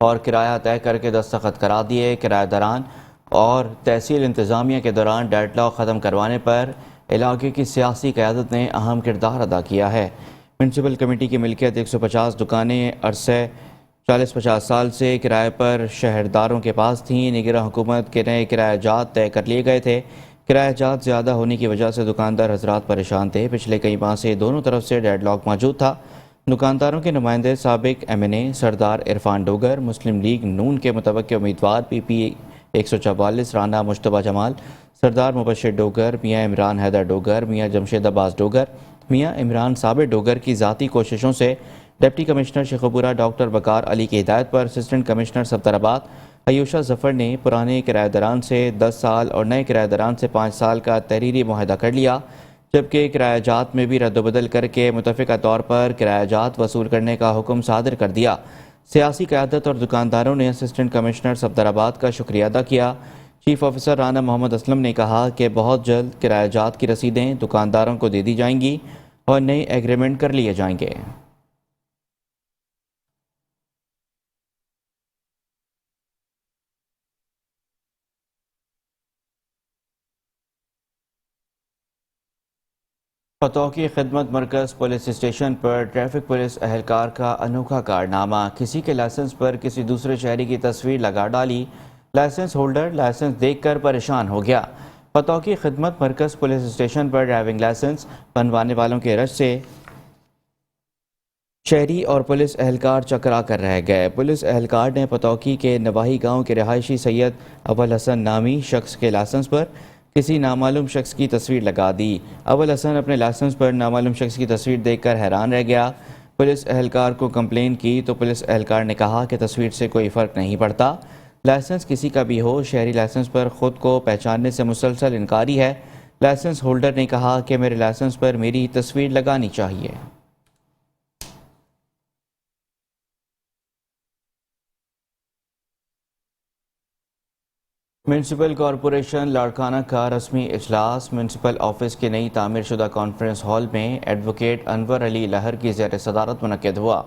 और किराया तय करके दस्तखत करा दिए। किराएदारान और तहसील इंतज़ामिया के दौरान डेडलॉक ख़त्म करवाने पर इलाके की सियासी क़यादत ने अहम किरदार अदा किया है। म्यूनसिपल कमेटी की मिल्कियत 150 दुकानें अरसे 40-50 साल से किराए पर शहरदारों के पास थीं। निगरां हुकूमत के नए किरायाजात तय कर लिए गए थे। किरायाजात ज़्यादा होने की वजह से दुकानदार हजरात परेशान थे। पिछले कई माह से दोनों तरफ से डेडलॉक मौजूद था। दुकानदारों के नुमाइंदे साबिक MNA सरदार इरफान डोगर, मुस्लिम लीग नून के मुतवक्किल उम्मीदवार PP 144 राना मुश्तबा जमाल, सरदार मुबशिर डोगर, मियाँ इमरान हैदर डोगर, मियाँ जमशेद अब्बास डोगर, मियाँ इमरान साबिर डोगर की ज़ाती कोशिशों से डिप्टी कमिश्नर शेखपुरा डॉक्टर वकार अली की हिदायत पर असिस्टेंट कमिश्नर सफदराबाद आयुषा जफर ने पुराने किराएदारान से 10 साल और नए किराएदारान से 5 साल का तहरीरी मुआहदा कर लिया, जबकि किरायाजात में भी रद्दबदल करके मुतफ़िका तौर पर किरायाजात वसूल करने का हुक्म सादर कर दिया। सियासी क़यादत और दुकानदारों ने असिस्टेंट कमिश्नर सफदराबाद का शुक्रिया अदा किया। चीफ ऑफिसर राना मोहम्मद असलम ने कहा कि बहुत जल्द किरायाजात की रसीदें दुकानदारों को दे दी जाएंगी और नए एग्रीमेंट कर लिए जाएंगे। फतौकी खिदमत मरकज़ पुलिस स्टेशन पर ट्रैफिक पुलिस एहलकार का अनोखा कारनामा। किसी के लाइसेंस पर किसी दूसरे शहरी की तस्वीर लगा डाली। लाइसेंस होल्डर लाइसेंस देखकर परेशान हो गया। फतौकी खिदमत मरकज़ पुलिस स्टेशन पर ड्राइविंग लाइसेंस बनवाने वालों के रश से शहरी और पुलिस एहलकार चकरा कर रह गए। पुलिस एहलकार ने फतौकी के नवाही गाँव के रिहायशी सैयद अव्वल हसन नामी शख्स के लाइसेंस पर किसी नामालूम शख्स की तस्वीर लगा दी। अव्वल हसन अपने लाइसेंस पर नामालूम शख्स की तस्वीर देखकर हैरान रह गया। पुलिस एहलकार को कंप्लेन की तो पुलिस एहलकार ने कहा कि तस्वीर से कोई फ़र्क नहीं पड़ता, लाइसेंस किसी का भी हो, शहरी लाइसेंस पर ख़ुद को पहचानने से मुसलसल इनकारी है। लाइसेंस होल्डर ने कहा कि मेरे लाइसेंस पर मेरी तस्वीर लगानी चाहिए। म्यूनसिपल कॉरपोरेशन लाड़काना का रस्मी इजलास म्यूनसिपल ऑफिस के नई तामीर शुदा कॉन्फ्रेंस हॉल में एडवोकेट अनवर अली लहर की ज़ेर सदारत मुनक्किद हुआ,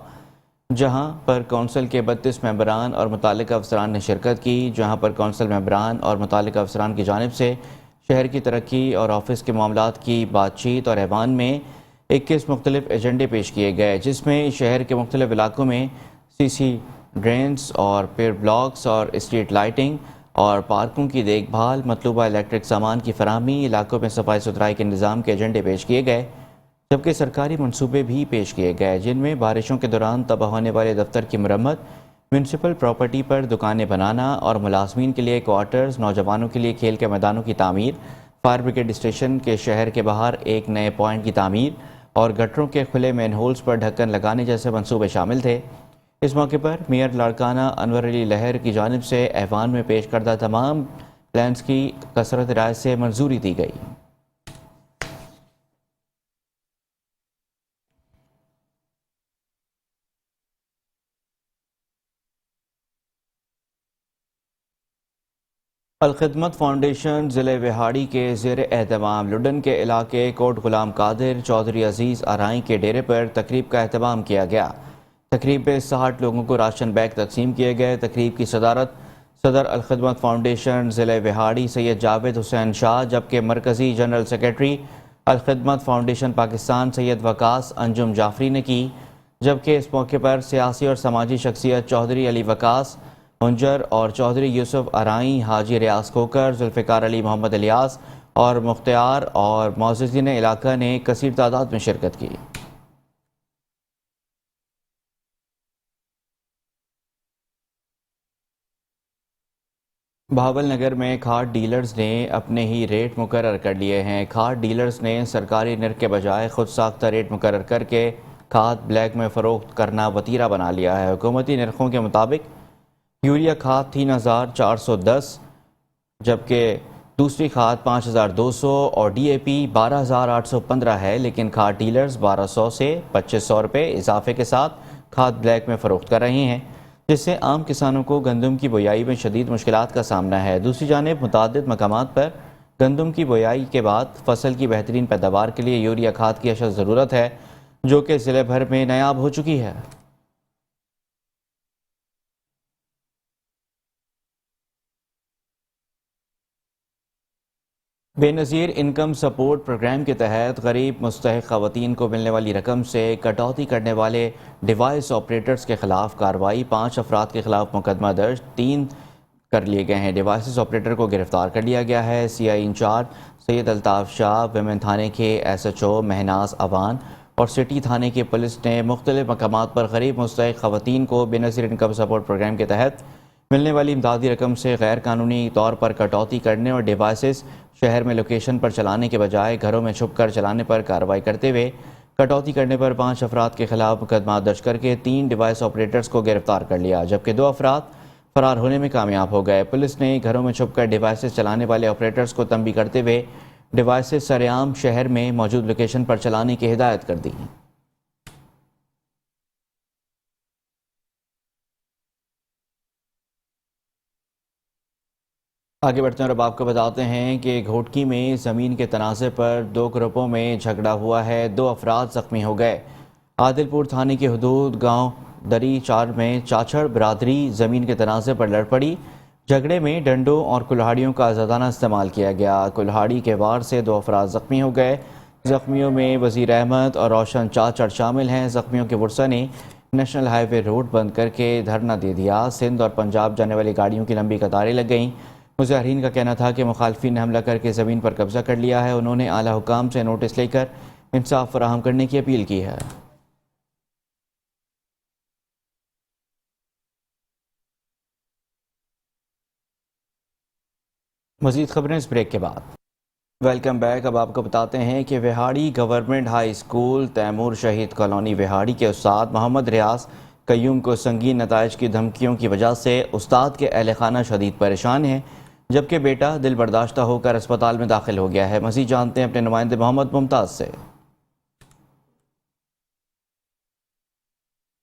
जहां पर कौंसिल के 32 मेंबरान और मुतालिका अफसरान ने शिरकत की। जहां पर कौंसिल मेंबरान और मुतालिका अफसरान की जानिब से शहर की तरक्की और ऑफिस के मामलात की बातचीत और ऐवान में 21 मुख्तलिफ एजेंडे पेश किए गए, जिसमें शहर के मुख्तलिफ इलाकों में सीसी ड्रेन्स और पेड़ ब्लॉक्स और स्ट्रीट लाइटिंग और पार्कों की देखभाल, मतलूबा इलेक्ट्रिक सामान की फराहमी, इलाकों में सफाई सुथराई के निज़ाम के एजेंडे पेश किए गए, जबकि सरकारी मनसूबे भी पेश किए गए, जिनमें बारिशों के दौरान तबाह होने वाले दफ्तर की मरम्मत, म्यूनसिपल प्रॉपर्टी पर दुकानें बनाना और मुलाजमीन के लिए क्वार्टर्स, नौजवानों के लिए खेल के मैदानों की तामीर, फायर ब्रिगेड स्टेशन के शहर के बाहर एक नए पॉइंट की तामीर और गटरों के खुले मेन होल्स पर ढक्कन लगाने जैसे मनसूबे शामिल थे। इस मौके पर मेयर लाड़काना अनवर अली लहर की जानिब से ऐवान में पेश करदा तमाम प्लान्स की कसरत राय से मंजूरी दी गई। अलखिदमत फाउंडेशन ज़िले विहाड़ी के ज़ेर एहतमाम लुडन के इलाके कोट गुलाम कादिर चौधरी अजीज़ आराई के डेरे पर तकरीब का एहतमाम किया गया। तकरीब में 60 लोगों को राशन बैग तकसीम किए गए। तकरीब की सदारत सदर अलखिदमत फाउंडेशन ज़िले विहाड़ी सैयद जावेद हुसैन शाह, जबकि मरकज़ी general secretary Alkhidmat foundation Pakistan Syed Waqas Anjum Jafri ने की, जबकि इस मौके पर सियासी और समाजी शख्सियत चौधरी अली वकास हुंजर और चौधरी यूसुफ आराई, हाजी रियाज खोकर, जुल्फ़िकार अली मोहम्मद इलियास और मुख्तियार और मौज़िज़ीन इलाका ने कसीर तादाद में शिरकत की। बहावल नगर में खाद डीलर्स ने अपने ही रेट मुकर्रर कर लिए हैं। खाद डीलर्स ने सरकारी नर्ख के बजाय खुद साख्ता रेट मुकर्रर करके खाद ब्लैक में फ़रोख्त करना वतीरा बना लिया है। हुकूमती नरखों के मुताबिक यूरिया खाद 3410, जबकि दूसरी खाद 5200 और DAP 12815 है, लेकिन खाद डीलर्स 1200 से 2500 रुपये इजाफे के साथ खाद ब्लैक में फ़रोख्त कर रहे हैं, जिससे आम किसानों को गंदम की बोयाई में शदीद मुश्किलात का सामना है। दूसरी जानिब मुतादिद मकामात पर गंदम की बोयाई के बाद फसल की बेहतरीन पैदावार के लिए यूरिया खाद की अशद ज़रूरत है, जो कि ज़िले भर में नायाब हो चुकी है। बेनज़ीर इनकम सपोर्ट प्रोग्राम के तहत गरीब मुस्तहिक ख़वातीन को मिलने वाली रकम से कटौती करने वाले डिवाइस ऑपरेटर्स के खिलाफ कार्रवाई। 5 अफराद के खिलाफ मुकदमा दर्ज 3 कर लिए गए हैं। डिवाइस ऑपरेटर को गिरफ्तार कर लिया गया है। CI in charge Syed Altaf Shah, women थाने के SHO महनाज अवान और सिटी थाने की पुलिस ने मुख्तलिफ मकामात पर गरीब मुस्तहिक ख़वातीन को बेनज़ीर इनकम सपोर्ट प्रोग्राम के तहत मिलने वाली इमदादी रकम से गैर कानूनी तौर पर कटौती करने और डिवाइसेस शहर में लोकेशन पर चलाने के बजाय घरों में छुप कर चलाने पर कार्रवाई करते हुए कटौती करने पर 5 अफराद के खिलाफ मुकदमा दर्ज करके 3 डिवाइस ऑपरेटर्स को गिरफ्तार कर लिया, जबकि 2 अफराद फरार होने में कामयाब हो गए। पुलिस ने घरों में छुप कर डिवाइसेस चलाने वाले ऑपरेटर्स को तंबी करते हुए डिवाइसेस सरेआम शहर में मौजूद लोकेशन पर चलाने की हिदायत कर दी। आगे बढ़ते हैं और अब आपको बताते हैं कि घोटकी में ज़मीन के तनाज़े पर 2 ग्रुपों में झगड़ा हुआ है। 2 अफराद ज़ख्मी हो गए। आदिलपुर थाने के हदूद गांव दरी 4 में चाचड़ बरादरी ज़मीन के तनाज़े पर लड़ पड़ी। झगड़े में डंडों और कुल्हाड़ियों का आज़ादाना इस्तेमाल किया गया। कुल्हाड़ी के वार से 2 अफराद ज़ख्मी हो गए। ज़ख्मियों में वज़ीर अहमद और रोशन चाचड़ शामिल हैं। ज़ख्मियों के वर्सा ने नेशनल हाईवे रोड बंद करके धरना दे दिया। सिंध और पंजाब जाने वाली गाड़ियों की लंबी कतारें लग गईं। मुजाहिरीन का कहना था कि मुखालफिन ने हमला करके ज़मीन पर कब्जा कर लिया है। उन्होंने आला हुकाम से नोटिस लेकर इंसाफ फराहम करने की अपील की है। मज़ीद खबरें इस ब्रेक के बाद। Welcome back. अब आपको बताते हैं कि Vehari government high school Taimur Shaheed colony Vehari के उस्ताद मोहम्मद रियाज कयूम को संगीन नताइज की धमकियों की वजह से उस्ताद के अहल खाना शदीद परेशान हैं, जबकि बेटा दिल बर्दाश्ता होकर अस्पताल में दाखिल हो गया है। मज़ीद जानते हैं अपने नुमाइंदे मोहम्मद मुमताज़ से।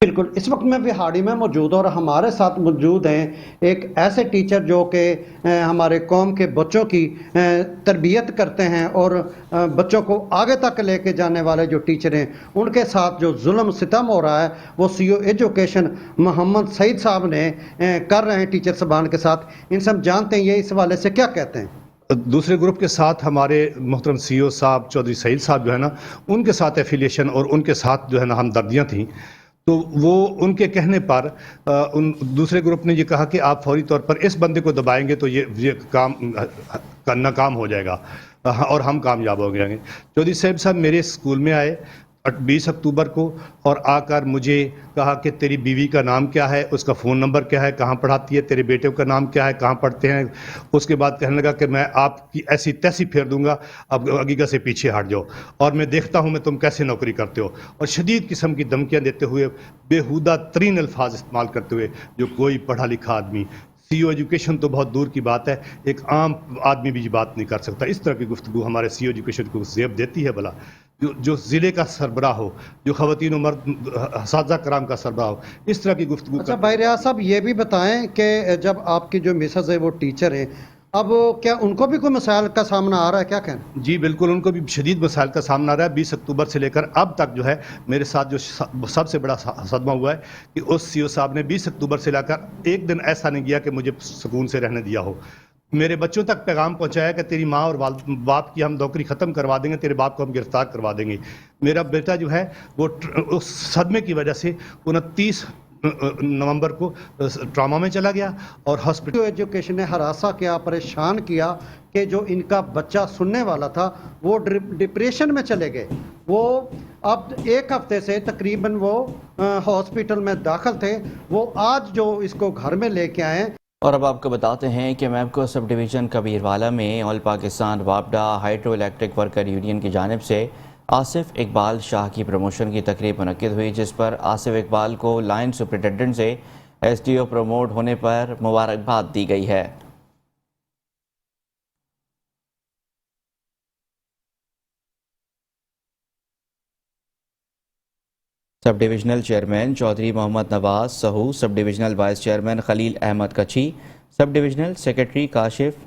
بالکل اس وقت میں بہاڑی میں موجود اور ہمارے ساتھ موجود ہیں ایک ایسے ٹیچر جو کہ ہمارے قوم کے بچوں کی تربیت کرتے ہیں اور بچوں کو آگے تک لے کے جانے والے جو ٹیچر ہیں ان کے ساتھ جو ظلم ستم ہو رہا ہے وہ سی او ایجوکیشن محمد سعید صاحب نے کر رہے ہیں ٹیچر صاحبان کے ساتھ. ان سے ہم جانتے ہیں یہ اس حوالے سے کیا کہتے ہیں. دوسرے گروپ کے ساتھ ہمارے محترم سی او صاحب چودھری سعید صاحب جو ہے نا ان کے ساتھ ایفیلیشن اور ان کے ساتھ جو ہے نا ہمدردیاں تھیں، تو وہ ان کے کہنے پر ان دوسرے گروپ نے یہ کہا کہ آپ فوری طور پر اس بندے کو دبائیں گے تو یہ کام ناکام ہو جائے گا اور ہم کامیاب ہو جائیں گے. چودھری صاحب میرے اسکول میں آئے 20 اکتوبر کو اور آ کر مجھے کہا کہ تیری بیوی کا نام کیا ہے، اس کا فون نمبر کیا ہے، کہاں پڑھاتی ہے، تیرے بیٹے کا نام کیا ہے، کہاں پڑھتے ہیں. اس کے بعد کہنے لگا کہ میں آپ کی ایسی تیسی پھیر دوں گا، اب حقیقت سے پیچھے ہٹ جاؤ اور میں دیکھتا ہوں میں تم کیسے نوکری کرتے ہو. اور شدید قسم کی دھمکیاں دیتے ہوئے، بیہودہ ترین الفاظ استعمال کرتے ہوئے، جو کوئی پڑھا لکھا آدمی، سی او ایجوکیشن تو بہت دور کی بات ہے، ایک عام آدمی بھی یہ بات نہیں کر سکتا. اس طرح کی گفتگو ہمارے سی او ایجوکیشن کو زیب دیتی ہے. بھلا جو ضلع کا سربراہ ہو، جو خواتین و مرد اساتذہ کرام کا سربراہ ہو، اس طرح کی گفتگو. اچھا بھائی ریاض صاحب یہ بھی بتائیں کہ جب آپ کی جو مسز ہے وہ ٹیچر ہیں، اب کیا ان کو بھی کوئی مسائل کا سامنا آ رہا ہے؟ کیا کہنا؟ جی بالکل، ان کو بھی شدید مسائل کا سامنا آ رہا ہے. 20 اکتوبر سے لے کر اب تک جو ہے میرے ساتھ جو سب سے بڑا صدمہ ہوا ہے کہ اس سی او صاحب نے 20 اکتوبر سے لے کر ایک دن ایسا نہیں گیا کہ مجھے سکون سے رہنے دیا ہو. میرے بچوں تک پیغام پہنچایا کہ تیری ماں اور باپ کی ہم نوکری ختم کروا دیں گے، تیرے باپ کو ہم گرفتار کروا دیں گے. میرا بیٹا جو ہے وہ اس صدمے کی وجہ سے 29 نومبر کو ٹراما میں چلا گیا اور ہاسپٹل. ایجوکیشن نے ہراساں کیا، پریشان کیا کہ جو ان کا بچہ سننے والا تھا وہ ڈپریشن میں چلے گئے. وہ اب ایک ہفتے سے تقریباً وہ ہاسپٹل میں داخل تھے. وہ آج جو اس کو گھر میں لے کے آئے. اور اب آپ کو بتاتے ہیں کہ میپکو سب ڈویژن کبیروالا میں آل پاکستان وابڈا ہائیڈرو الیکٹرک ورکر یونین کی جانب سے آصف اقبال شاہ کی پروموشن کی تقریب منعقد ہوئی، جس پر آصف اقبال کو لائن سپرنٹینڈنٹ سے ایس ڈی او پروموٹ ہونے پر مبارکباد دی گئی ہے. Sub divisional chairman Chaudhry Muhammad Nawaz Sahu, sub divisional vice chairman Khalil Ahmed Kachhi, sub divisional secretary Kashif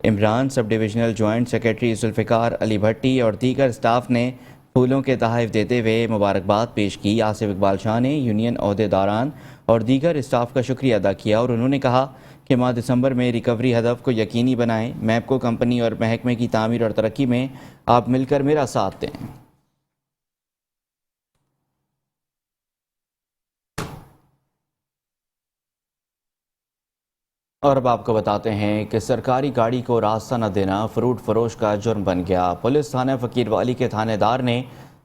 Imran, sub divisional joint secretary Zulfiqar Ali Bhatti اور دیگر اسٹاف نے پھولوں کے تحائف دیتے ہوئے مبارکباد پیش کی. آصف اقبال شاہ نے یونین عہدیداران اور دیگر اسٹاف کا شکریہ ادا کیا اور انہوں نے کہا کہ ماہ دسمبر میں ریکوری ہدف کو یقینی بنائیں. میپکو کمپنی اور محکمے کی تعمیر اور ترقی میں آپ مل کر میرا ساتھ دیں. اور اب آپ کو بتاتے ہیں کہ سرکاری گاڑی کو راستہ نہ دینا فروٹ فروش کا جرم بن گیا. پولیس تھانہ فقیر والی کے تھانہ دار نے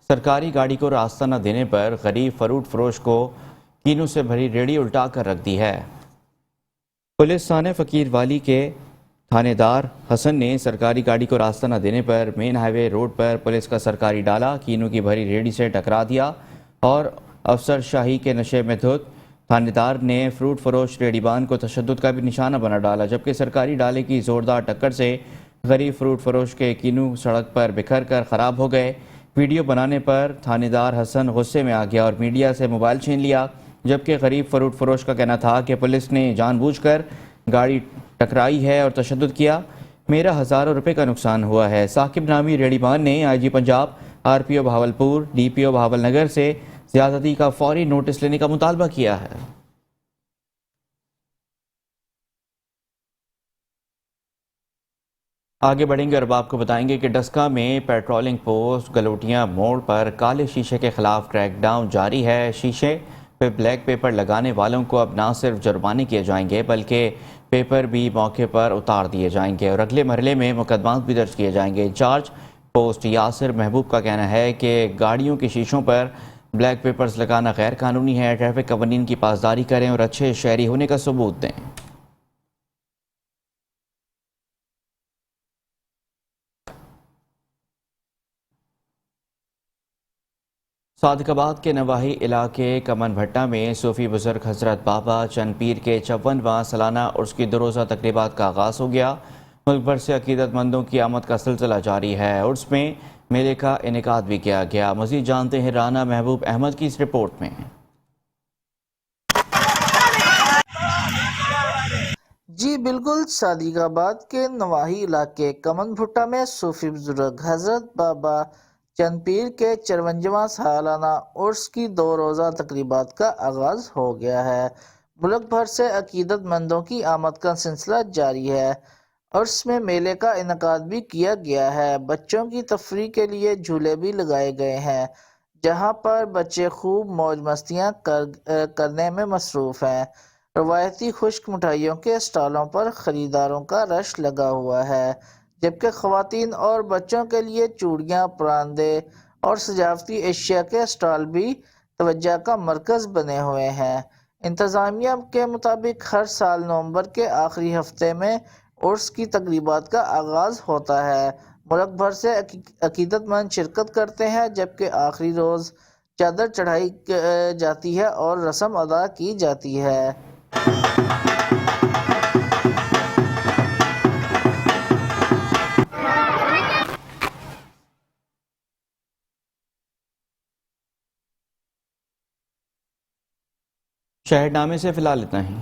سرکاری گاڑی کو راستہ نہ دینے پر غریب فروٹ فروش کو کینوں سے بھری ریڑھی الٹا کر رکھ دی ہے. پولیس تھانہ فقیر والی کے تھانہ دار حسن نے سرکاری گاڑی کو راستہ نہ دینے پر مین ہائی وے روڈ پر پولیس کا سرکاری ڈالا کینوں کی بھری ریڑھی سے ٹکرا دیا اور افسر شاہی کے نشے میں دھت تھانہ دار نے فروٹ فروش ریڑھی بان کو تشدد کا بھی نشانہ بنا ڈالا، جبکہ سرکاری ڈالے کی زوردار ٹکر سے غریب فروٹ فروش کے کینوں سڑک پر بکھر کر خراب ہو گئے. ویڈیو بنانے پر تھانہ دار حسن غصے میں آ گیا اور میڈیا سے موبائل چھین لیا، جبکہ غریب فروٹ فروش کا کہنا تھا کہ پولیس نے جان بوجھ کر گاڑی ٹکرائی ہے اور تشدد کیا، میرا ہزاروں روپے کا نقصان ہوا ہے. ثاقب نامی ریڑھی بان نے آئی جی Punjab, are P O Bahawalpur, D P او بہاول نگر سے زیادتی کا فوری نوٹس لینے کا مطالبہ کیا ہے. آگے بڑھیں گے اور اب آپ کو بتائیں گے کہ ڈسکا میں پیٹرولنگ پوسٹ گلوٹیاں موڑ پر کالے شیشے کے خلاف کریک ڈاؤن جاری ہے. شیشے پہ بلیک پیپر لگانے والوں کو اب نہ صرف جرمانے کیے جائیں گے بلکہ پیپر بھی موقع پر اتار دیے جائیں گے اور اگلے مرحلے میں مقدمات بھی درج کیے جائیں گے. انچارج پوسٹ یاسر محبوب کا کہنا ہے کہ گاڑیوں کے شیشوں پر بلیک پیپرز لگانا غیر قانونی ہے. ٹریفک قوانین کی پاسداری کریں اور اچھے شہری ہونے کا ثبوت دیں. صادق آباد کے نواحی علاقے کمن بھٹہ میں صوفی بزرگ حضرت بابا چند پیر کے 54واں سالانہ عرس کی 2 روزہ تقریبات کا آغاز ہو گیا. ملک بھر سے عقیدت مندوں کی آمد کا سلسلہ جاری ہے. عرس میں میلے کا انعقاد بھی کیا گیا. مزید جانتے ہیں رانا محبوب احمد کی اس رپورٹ میں. بالکل صادق آباد کے نواحی علاقے کمن بھٹا میں صوفی بزرگ حضرت بابا چند پیر کے 54واں سالانہ عرس کی 2 روزہ تقریبات کا آغاز ہو گیا ہے۔ ملک بھر سے عقیدت مندوں کی آمد کا سلسلہ جاری ہے۔ عرس میں میلے کا انعقاد بھی کیا گیا ہے۔ بچوں کی تفریح کے لیے جھولے بھی لگائے گئے ہیں، جہاں پر بچے خوب موج مستیاں کرنے میں مصروف ہیں۔ روایتی خشک مٹھائیوں کے اسٹالوں پر خریداروں کا رش لگا ہوا ہے، جبکہ خواتین اور بچوں کے لیے چوڑیاں، پراندے اور سجاوٹی اشیاء کے اسٹال بھی توجہ کا مرکز بنے ہوئے ہیں۔ انتظامیہ کے مطابق ہر سال نومبر کے آخری ہفتے میں عرس کی تقریبات کا آغاز ہوتا ہے۔ ملک بھر سے عقیدت مند شرکت کرتے ہیں، جبکہ آخری روز چادر چڑھائی جاتی ہے اور رسم ادا کی جاتی ہے۔ شہر نامے سے فی الحال اتنا ہی۔